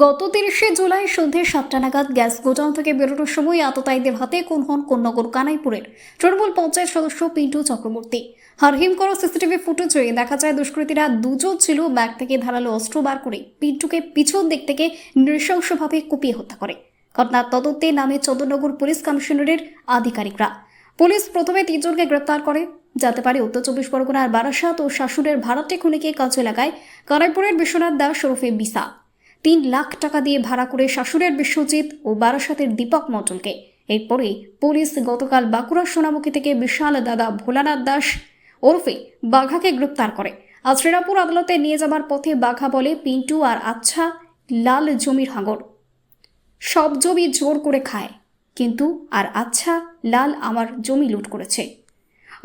গত 30শে জুলাই সন্ধ্যে 7টা নাগাদ গ্যাস গোডাউন থেকে বেরোনোর সময় আততায়ীদের হাতে খুন হন কোন্নগর কানাইপুরের তৃণমূল পঞ্চায়েত সদস্য পিন্টু চক্রবর্তী। হারহিম করা সিসিটিভি ফুটেজে দেখা যায় দুষ্কৃতীরা দুজন ছিল ব্যাগ থেকে ধারালো অস্ত্র বার করে পিন্টুকে পিছন দিক থেকে নৃশংসভাবে কুপিয়ে হত্যা করে। ঘটনার তদন্তে নামে চন্দননগর পুলিশ কমিশনারের আধিকারিকরা। পুলিশ প্রথমে 3 জনকে গ্রেপ্তার করে, যাতে পারে উত্তর 24 পরগনার বারাসাত ও শাশুড়ের ভাড়াটে খুনিকে কাজে লাগায় কানাইপুরের বিশ্বনাথ দাস ওরফে বিসা। 3 লাখ টাকা দিয়ে ভাড়া করে শাশুড়ের বিশ্বজিৎ ও বারাসাতের দীপক মণ্ডলকে। এরপরে পুলিশ গতকাল বাঁকুড়া সোনামুখী থেকে বিশাল দাদা ভোলানাথ দাস ওরফে বাঘাকে গ্রেপ্তার করে। আজ শ্রীরামপুর আদালতে নিয়ে যাবার পথে বাঘা বলে, পিন্টু আর আচ্ছা লাল জমির হাঙর, সব জমি জোর করে খায়, কিন্তু আর আচ্ছা লাল আমার জমি লুট করেছে।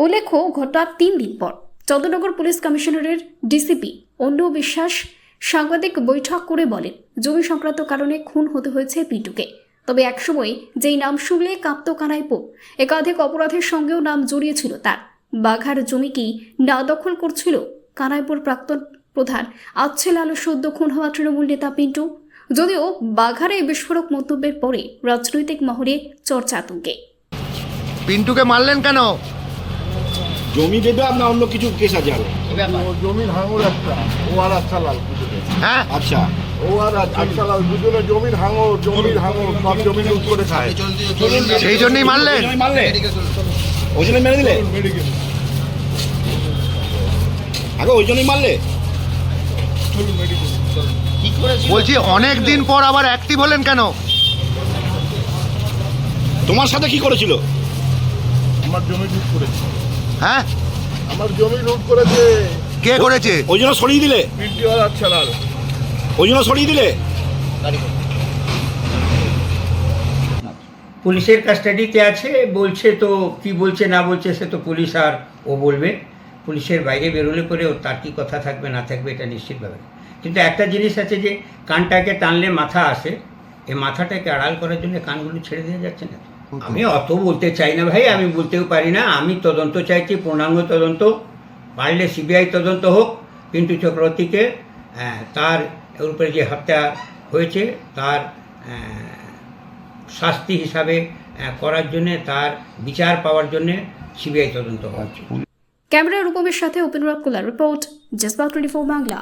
উল্লেখ্য, ঘটনার 3 দিন পর চন্দননগর পুলিশ কমিশনারের ডিসিপি অন্য বিশ্বাস সাংবাদিক বৈঠক করে বলেন, জমি সংক্রান্ত কারণে খুন হতে হয়েছে পিন্টুকে। তবে একসময় যেই নাম শুনলে কাঁপত কানাইপুর, একাধিক অপরাধের সঙ্গেও নাম জড়িয়েছিল তার। বাঘার জমি কি না দখল করছিল কানাইপুর প্রাক্তন প্রধান আচ্ছা লাল সদ্য খুন হওয়া তৃণমূল নেতা পিন্টু। যদিও বাঘার এই বিস্ফোরক মন্তব্যের পরে রাজনৈতিক মহলে চর্চা আতঙ্কে। পিন্টুকে মারলেন কেন? জমি দেবে আপনার অন্য কিছু কেস আছে আরো? জমির হাঙর একটা, ও আর আচ্ছা লাল দুজনে। হ্যাঁ, আচ্ছা, ও আর আচ্ছা লাল দুজনে জমির হাঙর সব জমি লুট করে খায়। সেই জন্যই মারলেন? ওই জন্যই মারলে? ওই জন্যই মেরে দিলে? মেডিকেল আগে ওই জন্যই মারলে? চলুন মেডিকেল। বলছি অনেক দিন পর আবার অ্যাক্টিভ হলেন কেন? তোমার সাথে কি করেছিল? আমার জমি লুট করেছে, হ্যাঁ, আমার জমি লুট করেছে। কে করেছে? ওই জন্য সরিয়ে দিলে? পিন্টু আর আচ্ছা লাল। ওই জন্য সরিয়ে দিলে? পুলিশের কাস্টাডিতে আছে বলছে, তো কি বলছে না বলছে সে তো পুলিশ আর ও বলবে। পুলিশের বাইরে বেরোলে পরে ও তার কি কথা থাকবে না থাকবে এটা নিশ্চিতভাবে। কিন্তু একটা জিনিস আছে যে কানটাকে টানলে মাথা আসে, এই মাথাটাকে আড়াল করার জন্য কানগুলো ছেড়ে দেওয়া যাচ্ছে না। আমি অত বলতে চাই না ভাই, আমি বলতেও পারি না। আমি তদন্ত চাইছি, পূর্ণাঙ্গ তদন্ত, পারলে সিবিআই তদন্ত হোক। পিন্টু চক্রবর্তীকে তার উপরে যে হত্যা হয়েছে তার শাস্তি হিসাবে করার জন্যে, তার বিচার পাওয়ার জন্যে সিবিআই তদন্ত হওয়া উচিত। ক্যামেরার রূপমের সাথে উপেন্দ্র কুলার রিপোর্ট, জজবাত 24 বাংলা।